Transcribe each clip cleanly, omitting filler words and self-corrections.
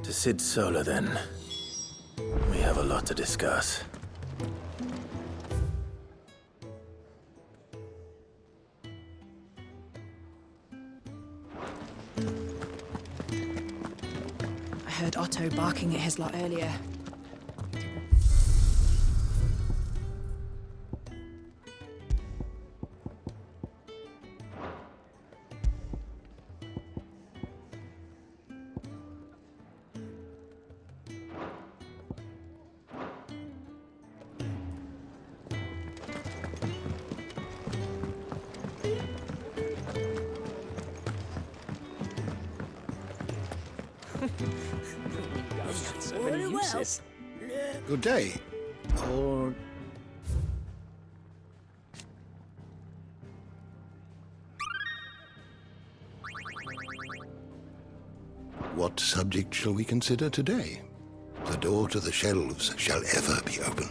To Sid Solar, then. We have a lot to discuss. I heard Otto barking at his lot earlier. So many uses. Good day. Or... What subject shall we consider today? The door to the shelves shall ever be open.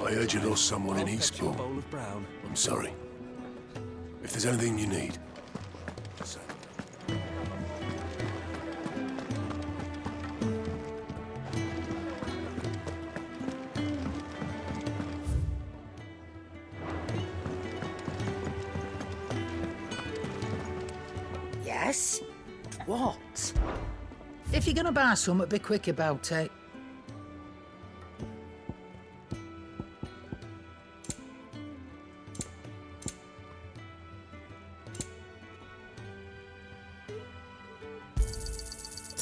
I heard you lost someone in Eastbourne. I'm sorry. If there's anything you need, just say. Yes? What? If you're gonna buy something, be quick about it.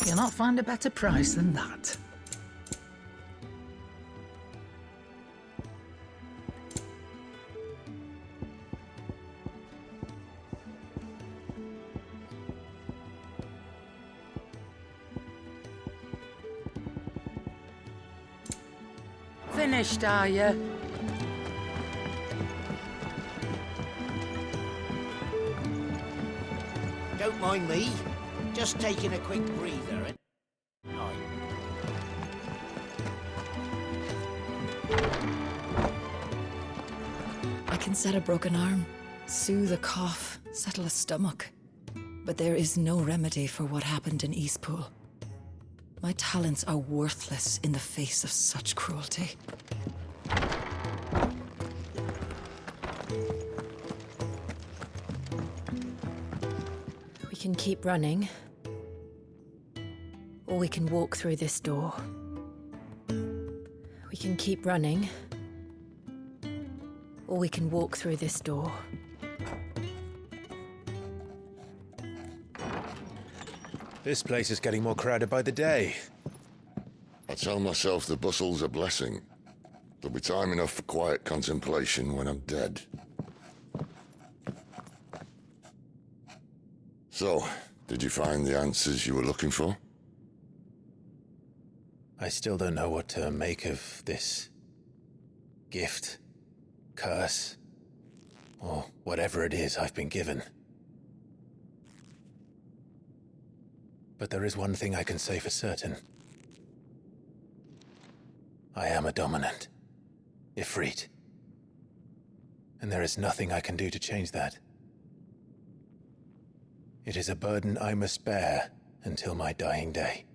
You'll not find a better price than that. Finished, are you? Don't mind me. Just taking a quick breather. I can set a broken arm, soothe a cough, settle a stomach. But there is no remedy for what happened in Eastpool. My talents are worthless in the face of such cruelty. We can keep running, or we can walk through this door. We can keep running, or we can walk through this door. This place is getting more crowded by the day. I tell myself the bustle's a blessing. There'll be time enough for quiet contemplation when I'm dead. So, did you find the answers you were looking for? I still don't know what to make of this gift, curse, or whatever it is I've been given. But there is one thing I can say for certain. I am a dominant, Ifrit. And there is nothing I can do to change that. It is a burden I must bear until my dying day.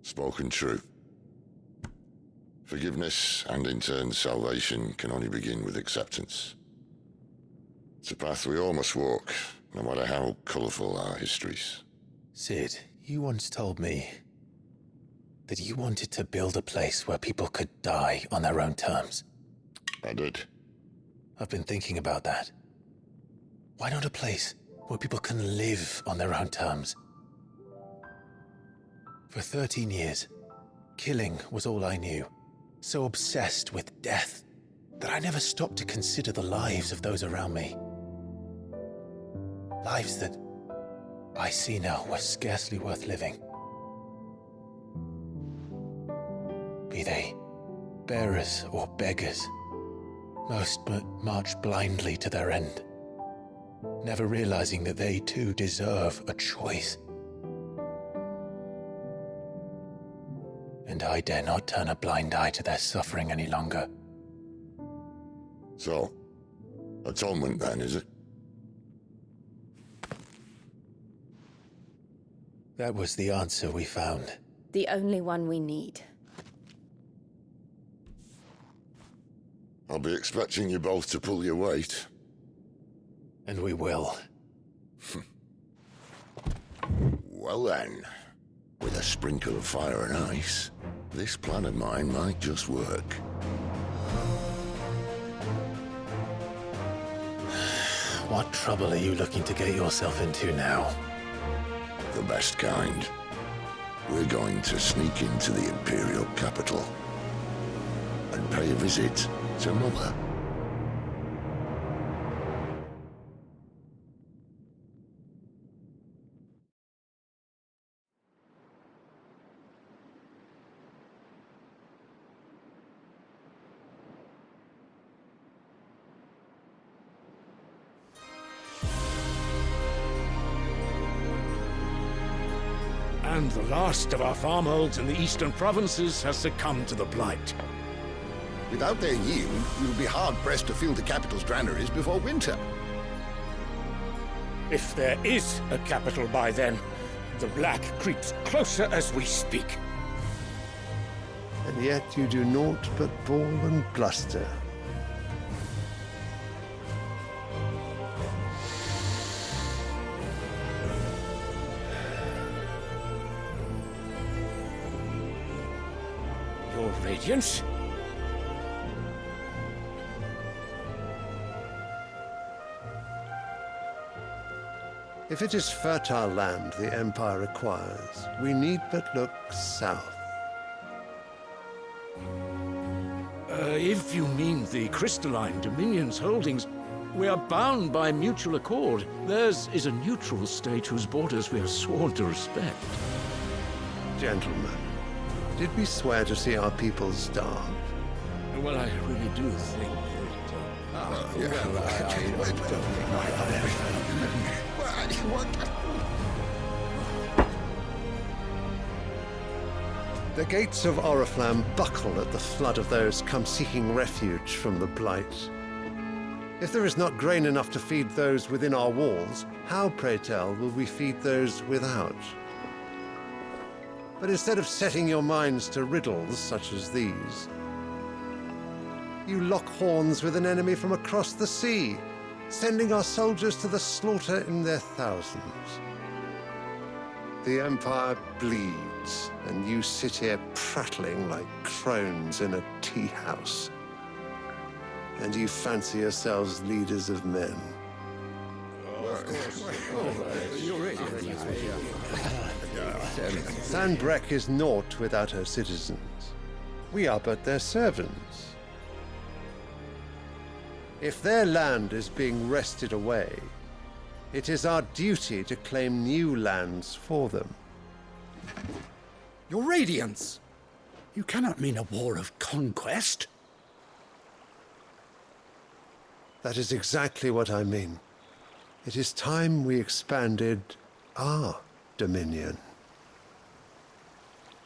Spoken true. Forgiveness, and in turn salvation, can only begin with acceptance. It's a path we all must walk, no matter how colourful our histories. Sid, you once told me that you wanted to build a place where people could die on their own terms. I did. I've been thinking about that. Why not a place where people can live on their own terms? For 13 years, killing was all I knew. So obsessed with death that I never stopped to consider the lives of those around me. Lives that I see now were scarcely worth living. Be they bearers or beggars, most march blindly to their end, never realizing that they too deserve a choice. And I dare not turn a blind eye to their suffering any longer. So, atonement then, is it? That was the answer we found. The only one we need. I'll be expecting you both to pull your weight. And we will. Well then, with a sprinkle of fire and ice, this plan of mine might just work. What trouble are you looking to get yourself into now? The best kind. We're going to sneak into the Imperial capital and pay a visit to Mother. And the last of our farmholds in the eastern provinces has succumbed to the blight. Without their yield, we will be hard-pressed to fill the capital's granaries before winter. If there is a capital by then, the black creeps closer as we speak. And yet you do naught but bawl and bluster. Your Radiance? If it is fertile land the Empire requires, we need but look south. If you mean the crystalline Dominion's holdings, we are bound by mutual accord. Theirs is a neutral state whose borders we are sworn to respect. Gentlemen, did we swear to see our people starve? Well, I really do think The gates of Oriflamme buckle at the flood of those come seeking refuge from the blight. If there is not grain enough to feed those within our walls, how, pray tell, will we feed those without? But instead of setting your minds to riddles such as these, you lock horns with an enemy from across the sea, sending our soldiers to the slaughter in their thousands. The Empire bleeds, and you sit here prattling like crones in a tea house. And you fancy yourselves leaders of men. Sanbreque is naught without her citizens. We are but their servants. If their land is being wrested away, it is our duty to claim new lands for them. Your Radiance! You cannot mean a war of conquest. That is exactly what I mean. It is time we expanded our dominion.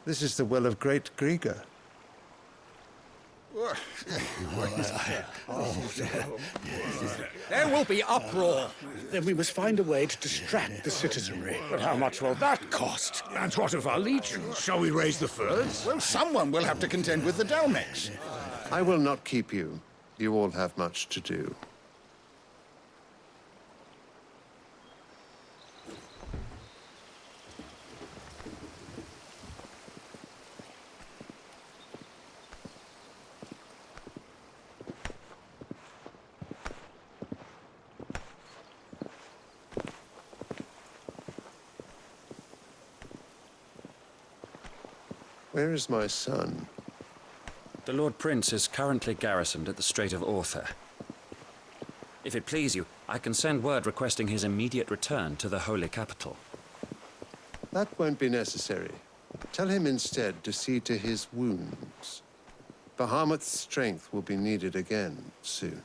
This is the will of great Grieger. There will be uproar. Then we must find a way to distract the citizenry. But how much will that cost? And what of our legions? Shall we raise the furs? Well, someone will have to contend with the Dalmex. I will not keep you. You all have much to do. Where is my son? The Lord Prince is currently garrisoned at the Strait of Arthur. If it please you, I can send word requesting his immediate return to the Holy Capital. That won't be necessary. Tell him instead to see to his wounds. Bahamut's strength will be needed again soon.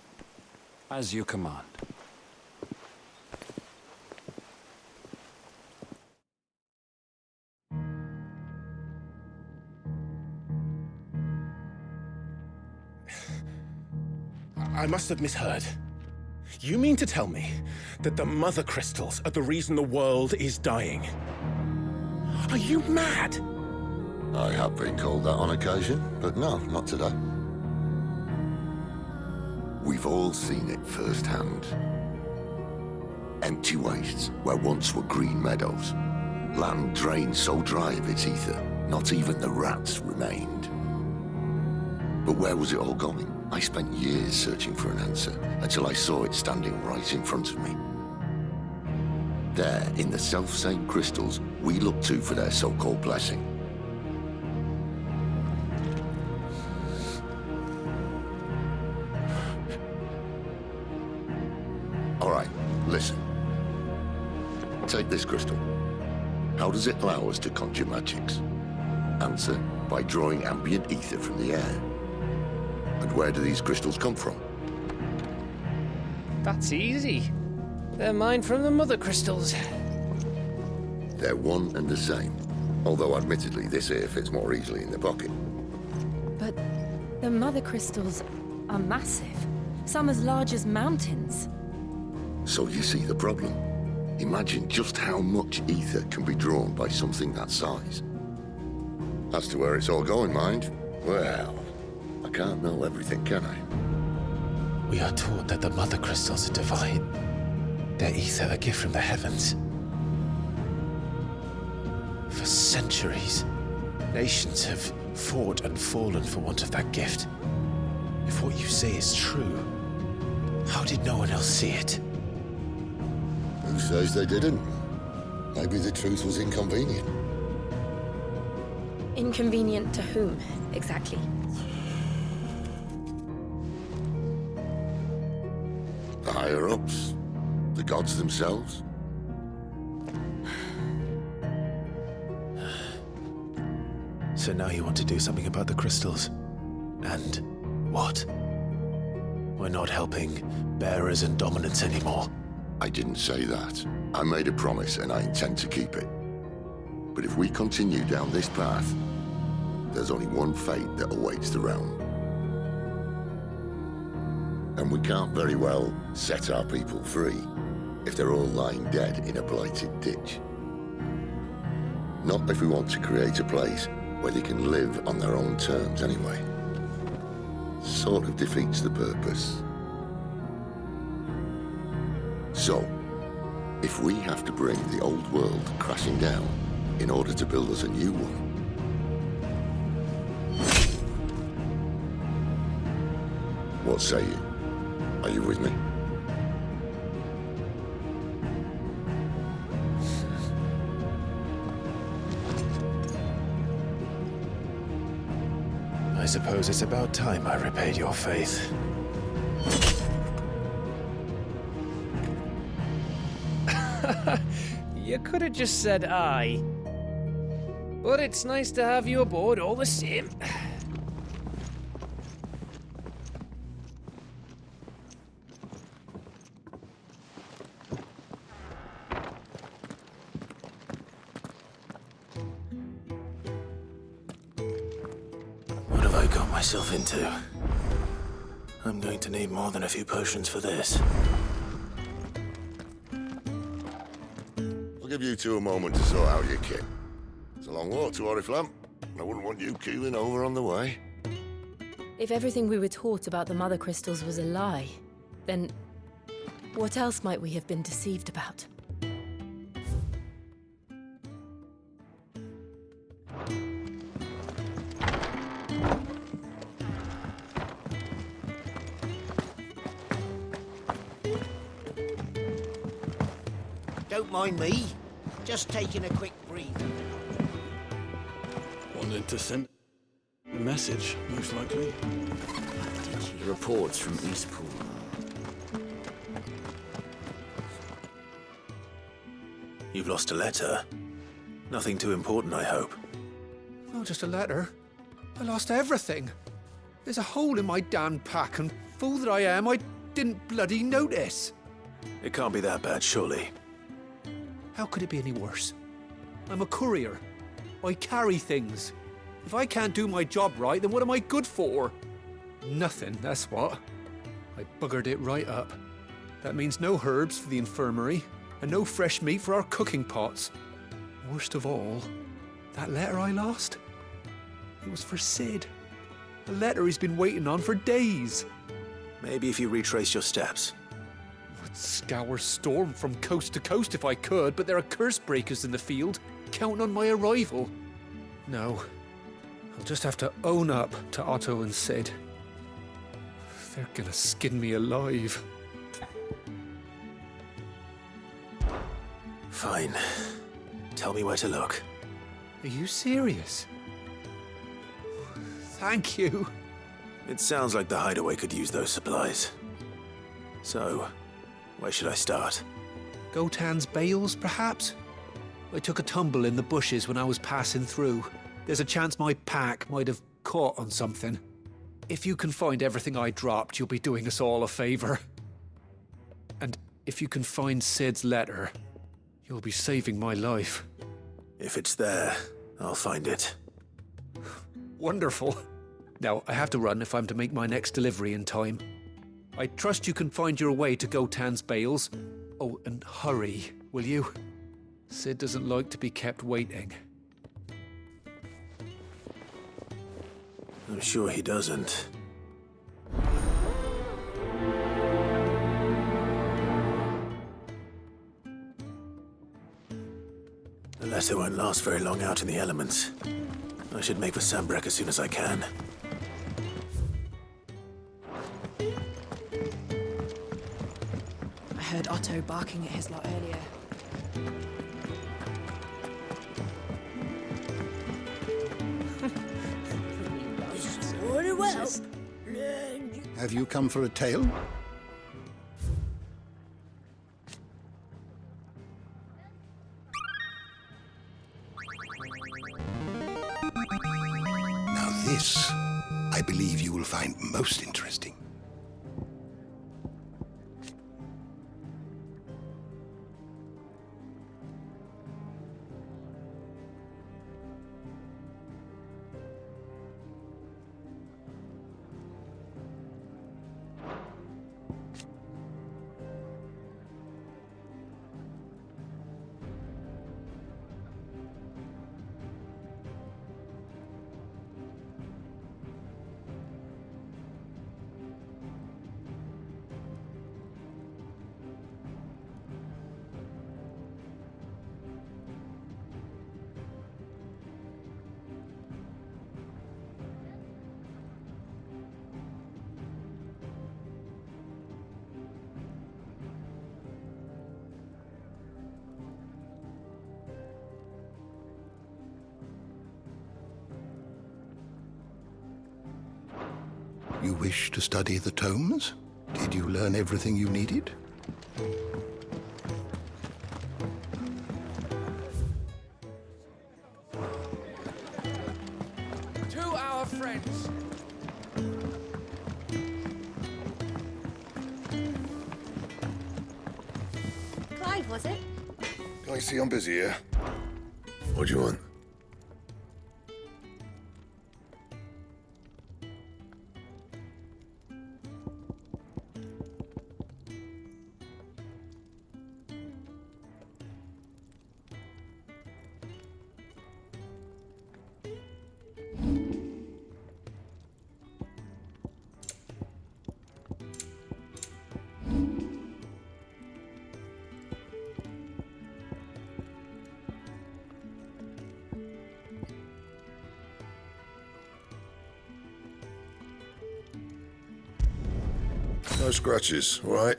As you command. I must have misheard. You mean to tell me that the Mother Crystals are the reason the world is dying? Are you mad? I have been called that on occasion, but no, not today. We've all seen it firsthand. Empty wastes where once were green meadows. Land drained so dry of its ether, not even the rats remained. But where was it all going? I spent years searching for an answer, until I saw it standing right in front of me. There, in the self-same crystals we look to for their so-called blessing. All right, listen. Take this crystal. How does it allow us to conjure magics? Answer, by drawing ambient ether from the air. And where do these crystals come from? That's easy. They're mined from the mother crystals. They're one and the same. Although admittedly this here fits more easily in the pocket. But the mother crystals are massive. Some as large as mountains. So you see the problem. Imagine just how much ether can be drawn by something that size. As to where it's all going, mind, well, I can't know everything, can I? We are taught that the mother crystals are divine. Their ether a gift from the heavens. For centuries, nations have fought and fallen for want of that gift. If what you say is true, how did no one else see it? Who says they didn't? Maybe the truth was inconvenient. Inconvenient to whom, exactly? The higher-ups? The gods themselves? So now you want to do something about the crystals. And what? We're not helping bearers and dominants anymore. I didn't say that. I made a promise and I intend to keep it. But if we continue down this path, there's only one fate that awaits the realm. And we can't very well set our people free if they're all lying dead in a blighted ditch. Not if we want to create a place where they can live on their own terms anyway. Sort of defeats the purpose. So, if we have to bring the old world crashing down in order to build us a new one, what say you? Are you with me? I suppose it's about time I repaid your faith. You could have just said aye. But it's nice to have you aboard all the same. What have I got myself into? I'm going to need more than a few potions for this. I'll give you two a moment to sort out your kit. It's a long walk to Oriflamme, and I wouldn't want you keeling over on the way. If everything we were taught about the mother crystals was a lie, then what else might we have been deceived about? Don't mind me. Just taking a quick breather. Wanted to send a message, most likely. The reports from Eastpool. You've lost a letter. Nothing too important, I hope. Not just a letter. I lost everything. There's a hole in my damn pack, and fool that I am, I didn't bloody notice. It can't be that bad, surely. How could it be any worse? I'm a courier. I carry things. If I can't do my job right, then what am I good for? Nothing, that's what. I buggered it right up. That means no herbs for the infirmary, and no fresh meat for our cooking pots. Worst of all, That letter I lost? It was for Sid. A letter he's been waiting on for days. Maybe if you retrace your steps. I'd scour Storm from coast to coast if I could, but there are curse breakers in the field, counting on my arrival. No. I'll just have to own up to Otto and Sid. They're gonna skin me alive. Fine. Tell me where to look. Are you serious? Thank you. It sounds like the hideaway could use those supplies. So, where should I start? Gotan's bales, perhaps? I took a tumble in the bushes when I was passing through. There's a chance my pack might have caught on something. If you can find everything I dropped, you'll be doing us all a favor. And if you can find Sid's letter, you'll be saving my life. If it's there, I'll find it. Wonderful. Now, I have to run if I'm to make my next delivery in time. I trust you can find your way to Gotan's bales. Oh, and hurry, will you? Sid doesn't like to be kept waiting. I'm sure he doesn't. The letter won't last very long out in the elements. I should make for Sambrek as soon as I can. I heard Otto barking at his lot earlier. Have you come for a tale? Now this, I believe you will find most interesting. You wish to study the tomes? Did you learn everything you needed? To our friends. Clive, was it? I see I'm busy here. What do you want? No scratches, all right?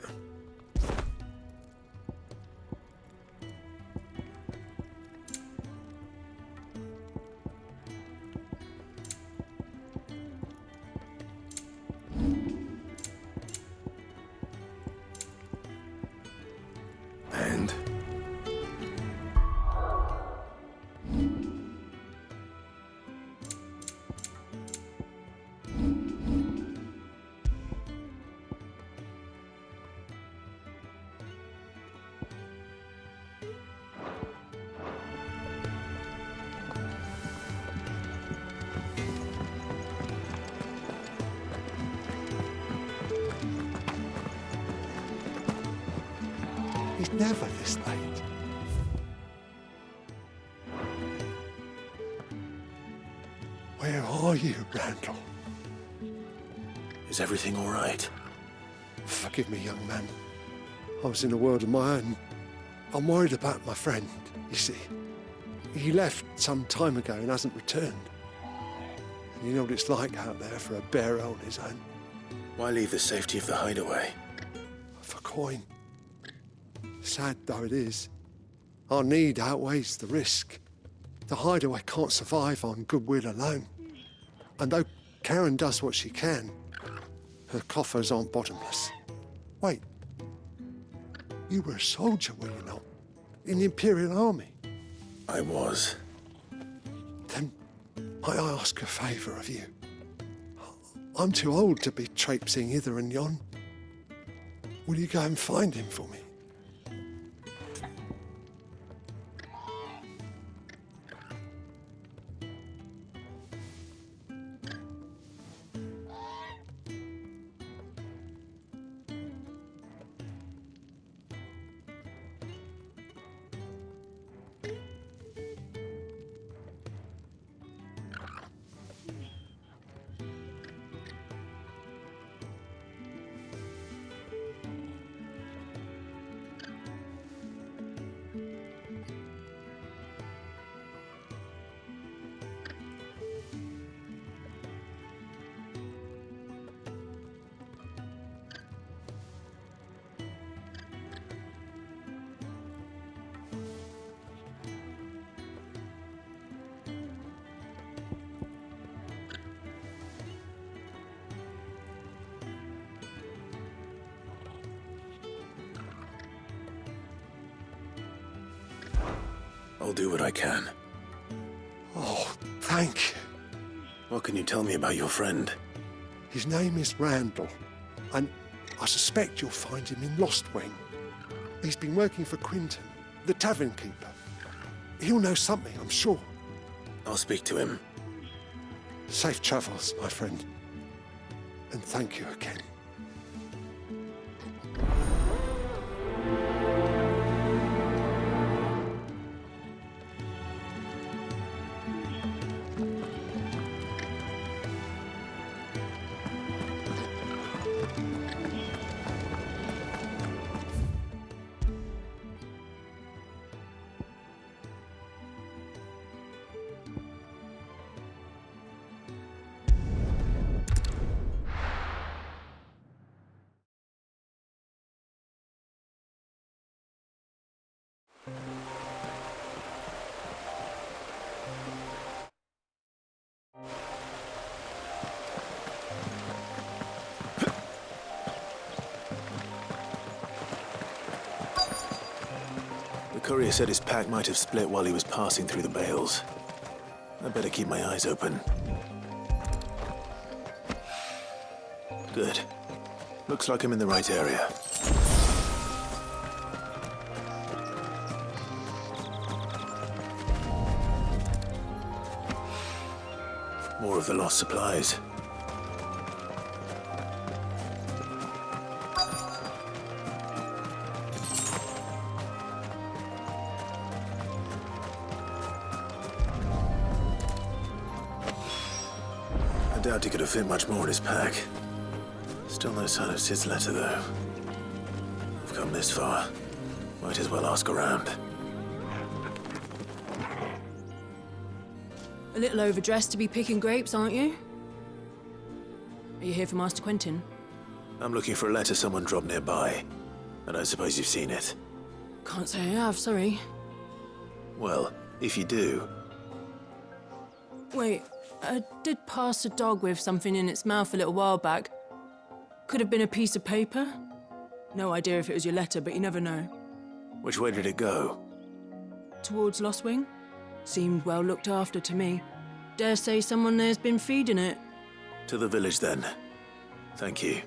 And? He's never this late. Where are you, Randall? Is everything all right? Forgive me, young man. I was in a world of my own. I'm worried about my friend, you see. He left some time ago and hasn't returned. And you know what it's like out there for a bearer on his own. Why leave the safety of the hideaway? For coin. Sad though it is, our need outweighs the risk. The hideaway can't survive on goodwill alone. And though Karen does what she can, her coffers aren't bottomless. Wait, you were a soldier, were you not? In the Imperial Army? I was. Then might I ask a favour of you? I'm too old to be traipsing hither and yon. Will you go and find him for me? I'll do what I can. Oh, thank you. What can you tell me about your friend? His name is Randall, and I suspect you'll find him in Lost Wing. He's been working for Quinton, the tavern keeper. He'll know something, I'm sure. I'll speak to him. Safe travels, my friend. And thank you again. The courier said his pack might have split while he was passing through the bales. I better keep my eyes open. Good. Looks like I'm in the right area. More of the lost supplies. I doubt he could have fit much more in his pack. Still no sign of Sid's letter, though. I've come this far. Might as well ask around. A little overdressed to be picking grapes, aren't you? Are you here for Master Quentin? I'm looking for a letter someone dropped nearby. And I suppose you've seen it. Can't say I have, sorry. Well, if you do... Wait, I did pass a dog with something in its mouth a little while back. Could have been a piece of paper. No idea if it was your letter, but you never know. Which way did it go? Towards Lost Wing? Seemed well looked after to me. Dare say someone there's been feeding it. To the village, then. Thank you.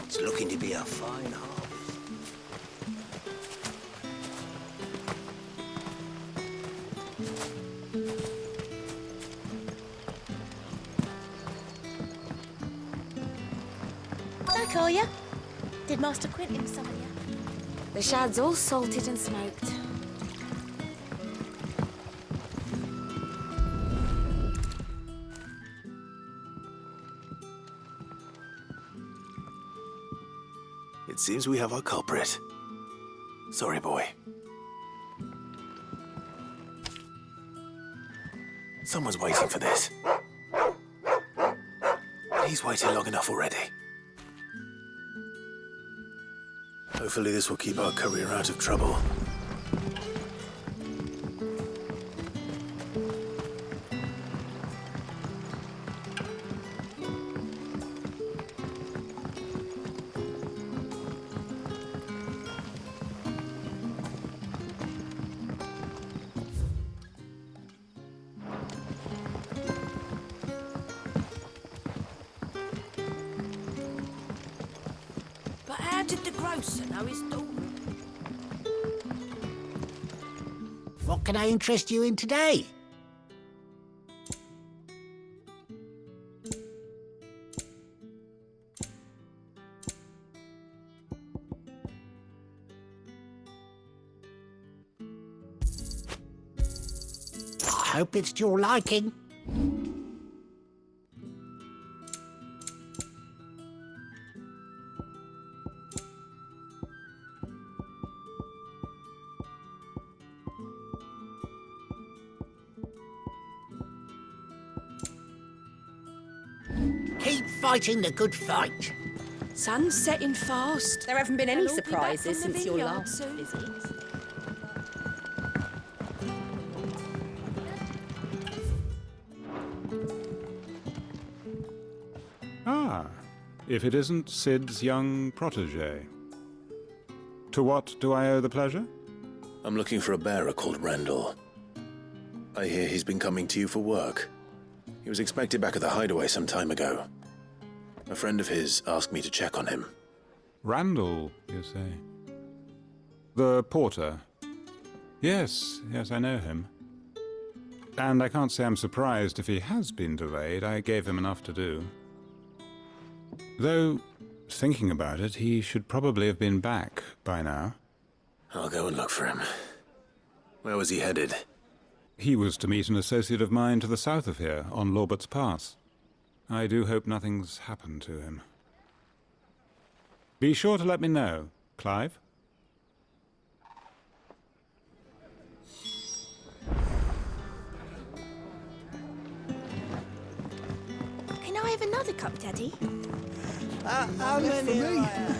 It's looking to be a fine harvest. Back, are ya? Did Master Quentin summon ya? The shad's all salted and smoked. It seems we have our culprit. Sorry, boy. Someone's waiting for this. He's waited long enough already. Hopefully this will keep our courier out of trouble. But how did the grocer know his daughter? What can I interest you in today? I hope it's to your liking. Keep fighting the good fight. Sun's setting fast. There haven't been any They'll all be back surprises from the since your vineyard last soon. visit. Ah, if it isn't Sid's young protege. To what do I owe the pleasure? I'm looking for a bearer called Randall. I hear he's been coming to you for work. He was expected back at the hideaway some time ago. A friend of his asked me to check on him. Randall, you say? The porter? Yes, I know him. And I can't say I'm surprised if he has been delayed. I gave him enough to do. Though, thinking about it, he should probably have been back by now. I'll go and look for him. Where was he headed? He was to meet an associate of mine to the south of here, on Lorbert's Pass. I do hope nothing's happened to him. Be sure to let me know, Clive. Can I have another cup, Daddy? How many are there?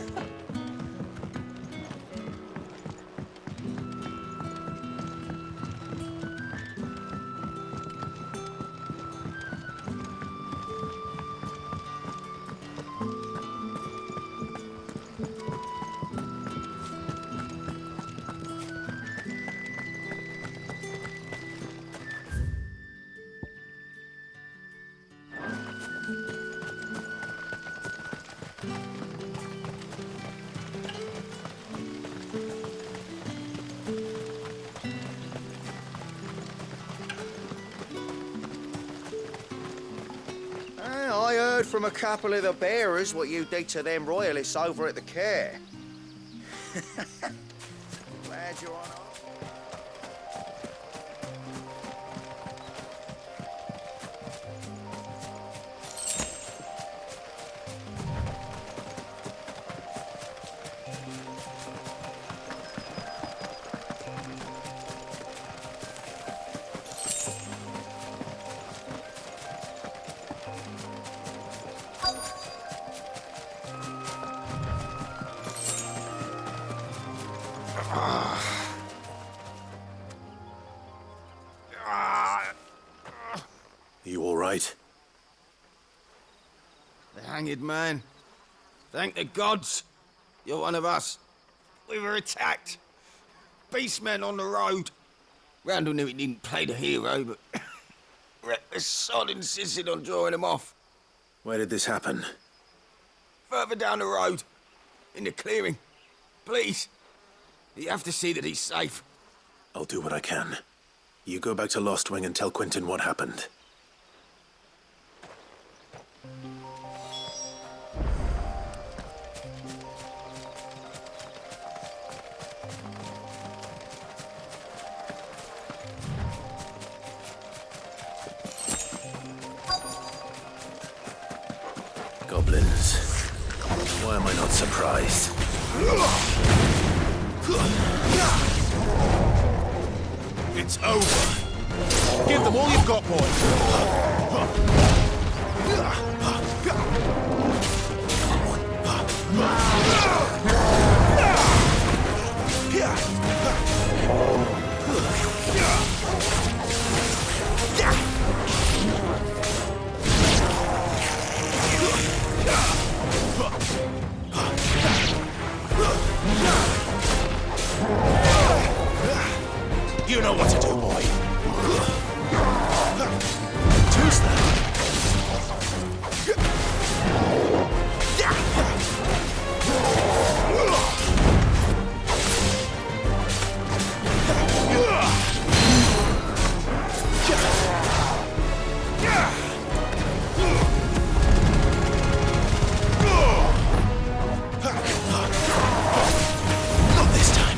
I heard from a couple of the bearers what you did to them royalists over at the care. Glad you're on. You all right? The hanged man. Thank the gods. You're one of us. We were attacked. Beastmen on the road. Randall knew he didn't play the hero, but reckless sod insisted on drawing him off. Where did this happen? Further down the road, in the clearing. Please. You have to see that he's safe. I'll do what I can. You go back to Lost Wing and tell Quentin what happened. Goblins. Why am I not surprised? It's over. Give them all you've got, You know what to do, boy. Who's that? Not this time.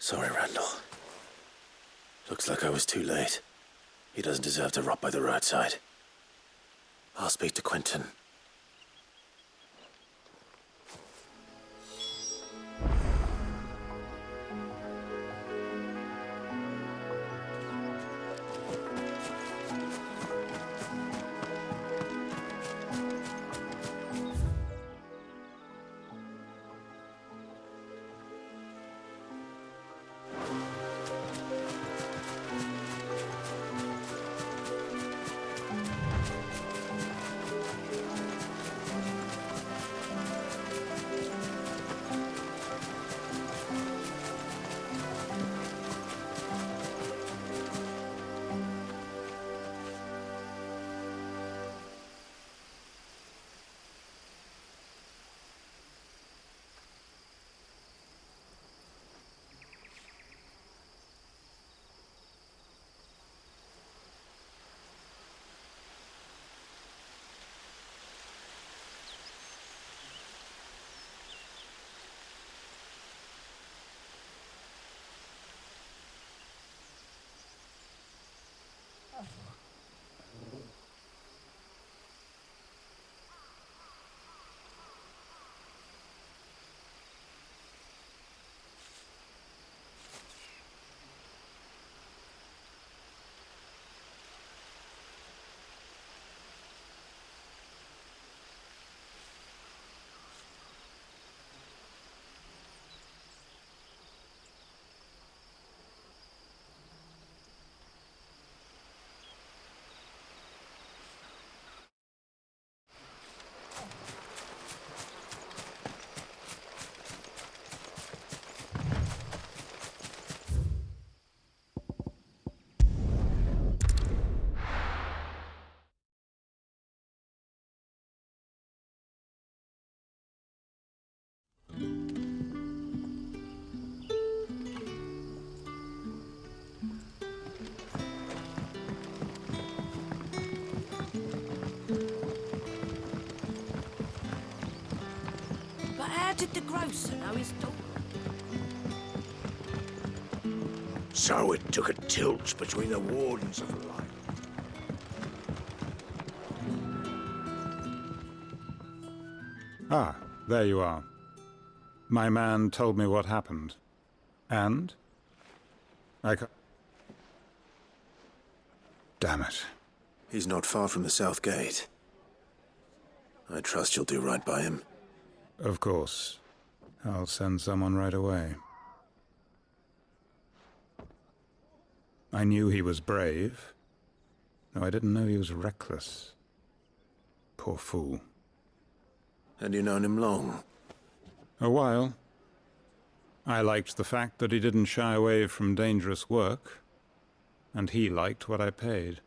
Sorry, Randall. Looks like I was too late. He doesn't deserve to rot by the roadside. I'll speak to Quentin. But how did the grocer know his daughter? So it took a tilt between the wardens of life. Ah, there you are. My man told me what happened. And? Damn it. He's not far from the south gate. I trust you'll do right by him. Of course. I'll send someone right away. I knew he was brave, though I didn't know he was reckless. Poor fool. Had you known him long? A while. I liked the fact that he didn't shy away from dangerous work, and he liked what I paid.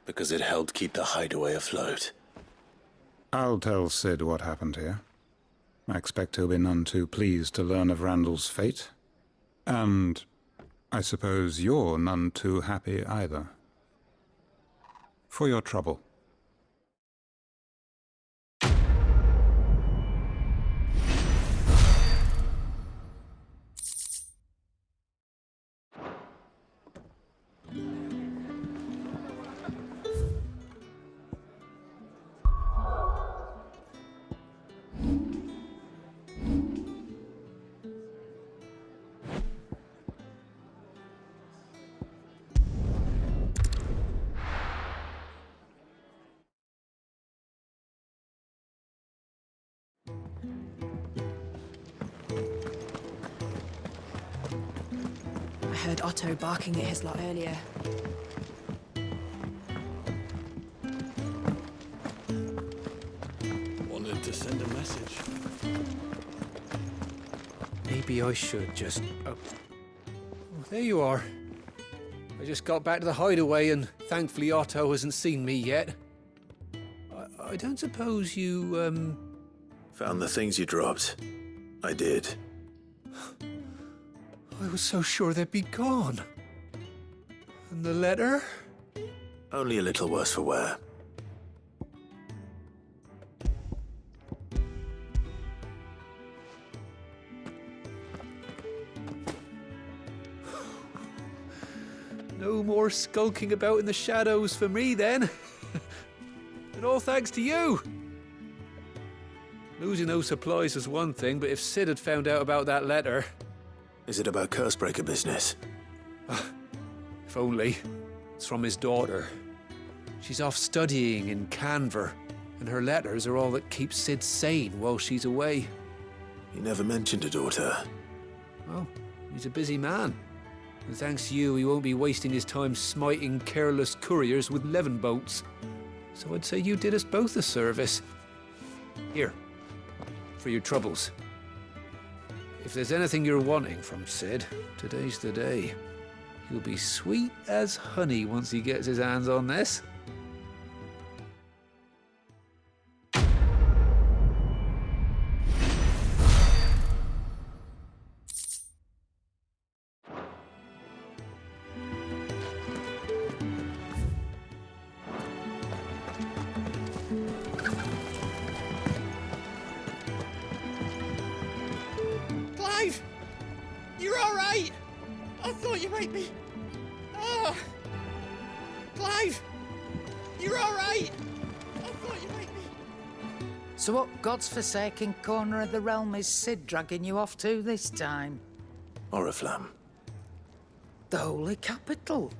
Because it helped keep the hideaway afloat. I'll tell Sid what happened here. I expect he'll be none too pleased to learn of Randall's fate. And I suppose you're none too happy either. For your trouble. I heard Otto barking at his lot earlier. Wanted to send a message. Maybe I should just... Oh, there you are. I just got back to the hideaway and thankfully Otto hasn't seen me yet. I don't suppose you, Found the things you dropped. I did. I was so sure they'd be gone. And the letter? Only a little worse for wear. No more skulking about in the shadows for me, then. And all thanks to you. Losing those supplies was one thing, but if Sid had found out about that letter... Is it about Cursebreaker business? If only. It's from his daughter. She's off studying in Canver, and her letters are all that keeps Sid sane while she's away. He never mentioned a daughter. Well, he's a busy man. And thanks to you, he won't be wasting his time smiting careless couriers with levin boats. So I'd say you did us both a service. Here, for your troubles. If there's anything you're wanting from Sid, today's the day. He'll be sweet as honey once he gets his hands on this. Clive! You're all right! I thought you might be... Ah! Clive! You're all right! I thought you might be... So what God's forsaken corner of the realm is Sid dragging you off to this time? Oriflamme. The Holy Capital.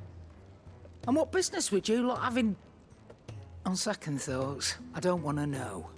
And what business would you lot having... On second thoughts, I don't want to know.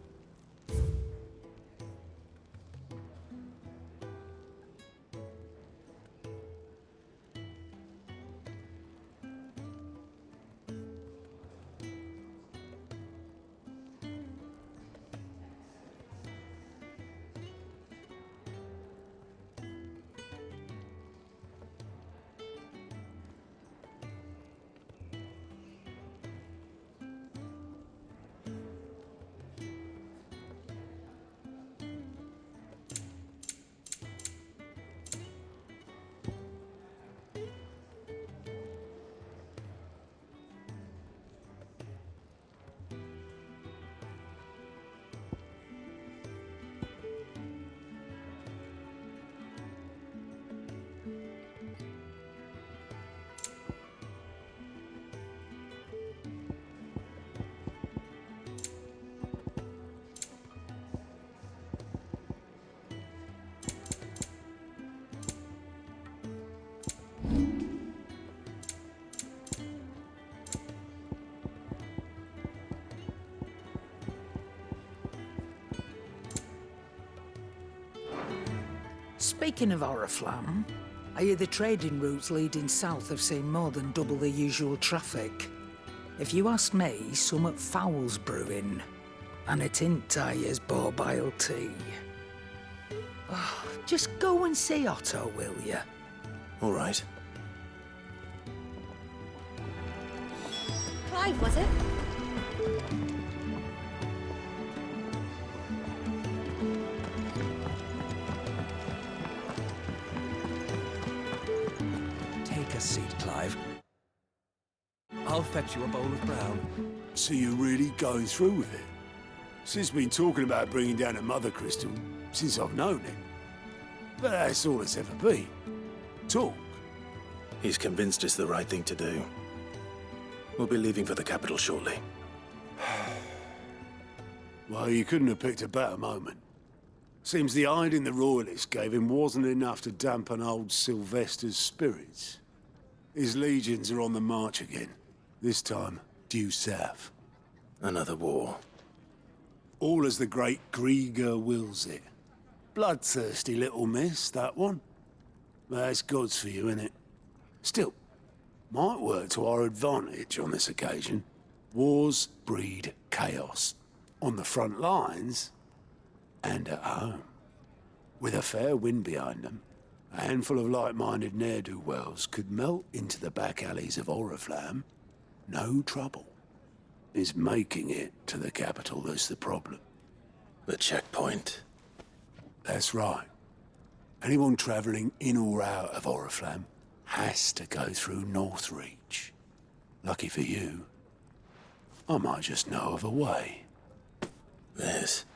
Speaking of Oriflamme, I hear the trading routes leading south have seen more than double the usual traffic. If you ask me, summat foul's brewing, and it ain't Tyre's borbile tea. Oh, just go and see Otto, will you? All right. Clive, was it? Take a seat, Clive. I'll fetch you a bowl of brown. So you're really going through with it? Sid's been talking about bringing down a mother crystal since I've known him. But that's all it's ever been. Talk. He's convinced it's the right thing to do. We'll be leaving for the capital shortly. Well, you couldn't have picked a better moment. Seems the hiding the royalists gave him wasn't enough to dampen old Sylvester's spirits. His legions are on the march again. This time, due south. Another war. All as the great Grieger wills it. Bloodthirsty little miss, that one. That's God's for you, innit? Still, might work to our advantage on this occasion. Wars breed chaos. On the front lines, and at home. With a fair wind behind them, a handful of like-minded ne'er-do-wells could melt into the back alleys of Oriflamme. No trouble. It's making it to the capital that's the problem. The checkpoint. That's right. Anyone travelling in or out of Oriflamme has to go through Northreach. Lucky for you, I might just know of a way. This?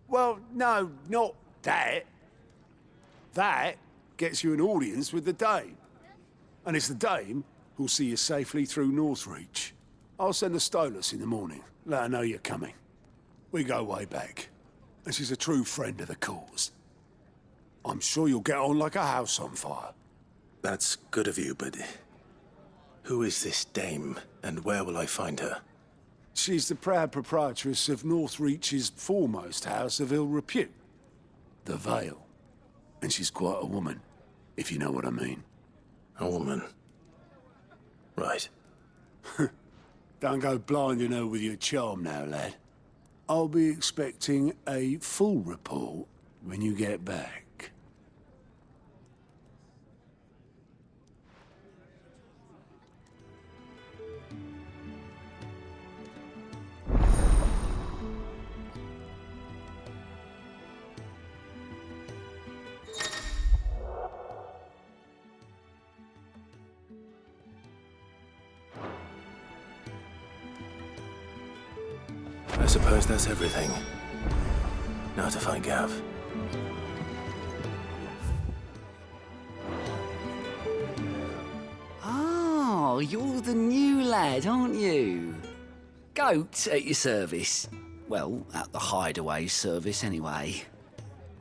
Well, no, not that. That gets you an audience with the Dame. And it's the dame who'll see you safely through Northreach. I'll send the Stolas in the morning. Let her know you're coming. We go way back. And she's a true friend of the cause. I'm sure you'll get on like a house on fire. That's good of you, but who is this dame, and where will I find her? She's the proud proprietress of Northreach's foremost house of ill repute, the Vale. And she's quite a woman, if you know what I mean. A woman? Right. Don't go blinding her with your charm now, lad. I'll be expecting a full report when you get back. I suppose that's everything. Now to find Gav. Oh, you're the new lad, aren't you? Goat at your service. Well, at the hideaway service anyway.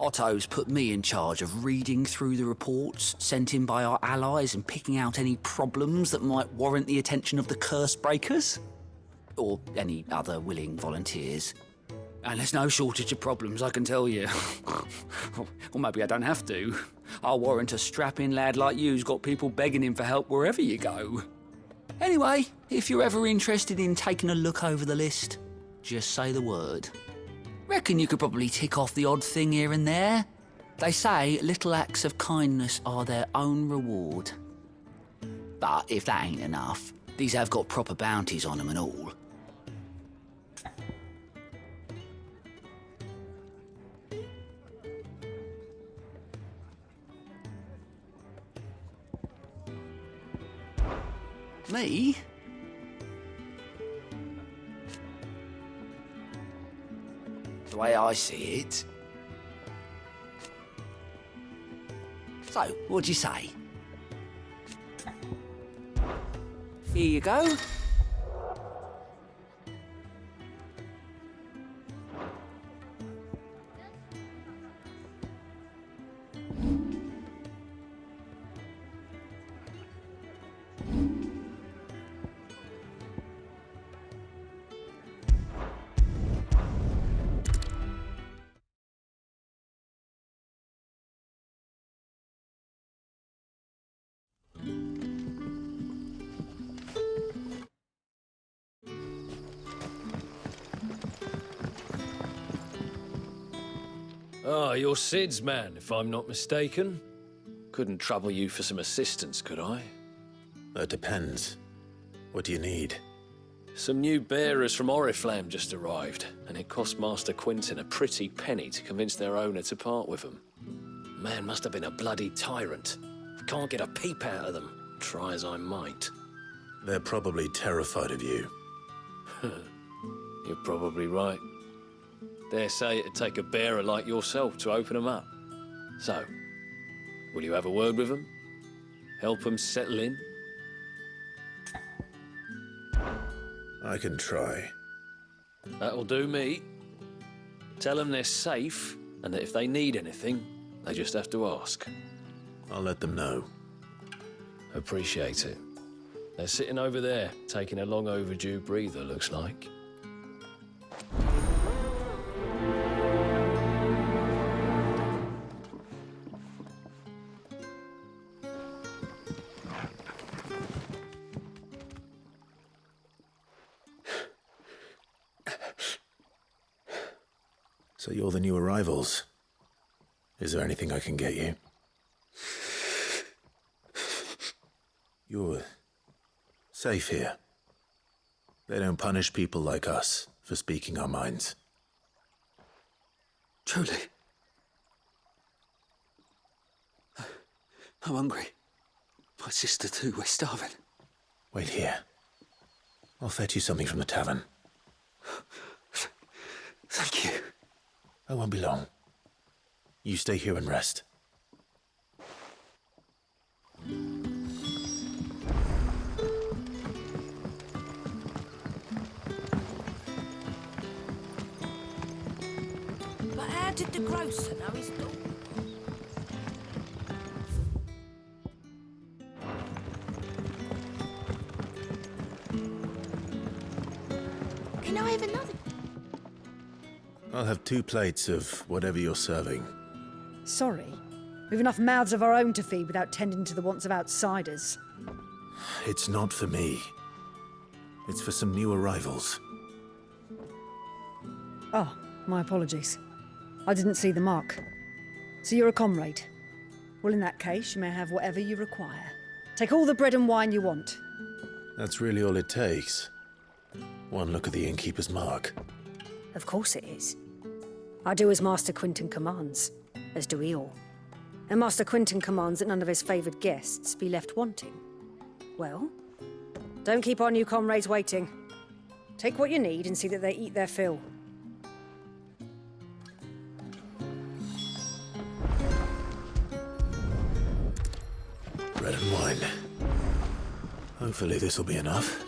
Otto's put me in charge of reading through the reports sent in by our allies and picking out any problems that might warrant the attention of the curse breakers. Or any other willing volunteers. And there's no shortage of problems, I can tell you. Or maybe I don't have to. I'll warrant a strapping lad like you's got people begging him for help wherever you go. Anyway, if you're ever interested in taking a look over the list, just say the word. Reckon you could probably tick off the odd thing here and there. They say little acts of kindness are their own reward. But if that ain't enough, these have got proper bounties on them and all. Me? The way I see it. So, what'd you say? Here you go. Ah, you're Sid's man, if I'm not mistaken. Couldn't trouble you for some assistance, could I? That depends. What do you need? Some new bearers from Oriflamme just arrived, and it cost Master Quintin a pretty penny to convince their owner to part with them. Man must have been a bloody tyrant. Can't get a peep out of them, try as I might. They're probably terrified of you. You're probably right. Dare say it'd take a bearer like yourself to open them up. So, will you have a word with them? Help them settle in? I can try. That'll do me. Tell them they're safe, and that if they need anything, they just have to ask. I'll let them know. Appreciate it. They're sitting over there, taking a long overdue breather, looks like. So you're the new arrivals. Is there anything I can get you? You're safe here. They don't punish people like us for speaking our minds. Truly. I'm hungry. My sister too, we're starving. Wait here. I'll fetch you something from the tavern. Thank you. I won't be long. You stay here and rest. did the grocer know his daughter? Can I have another? I'll have 2 plates of whatever you're serving. Sorry. We've enough mouths of our own to feed without tending to the wants of outsiders. It's not for me. It's for some new arrivals. Oh, my apologies. I didn't see the mark. So you're a comrade? Well, in that case, you may have whatever you require. Take all the bread and wine you want. That's really all it takes. One look at the innkeeper's mark. Of course it is. I do as Master Quinton commands, as do we all. And Master Quinton commands that none of his favoured guests be left wanting. Well, don't keep our new comrades waiting. Take what you need and see that they eat their fill. Bread and wine. Hopefully this will be enough.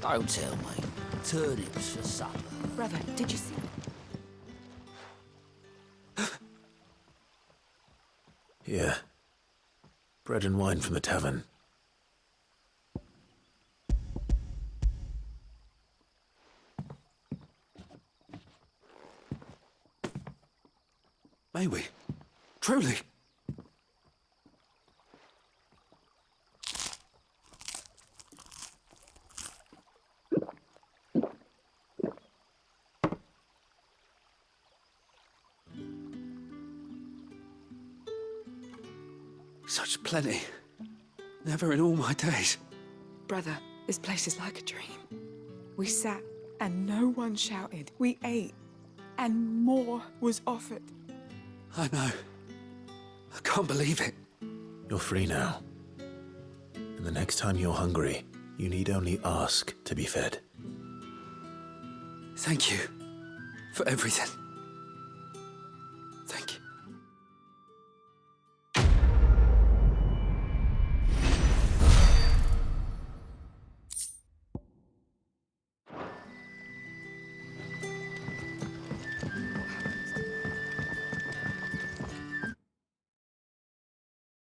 Don't tell me. Turnips for supper. Brother, did you see? Yeah. Bread and wine from the tavern. May we? Truly? Such plenty. Never in all my days. Brother, this place is like a dream. We sat and no one shouted. We ate and more was offered. I know. I can't believe it. You're free now. And the next time you're hungry, you need only ask to be fed. Thank you for everything.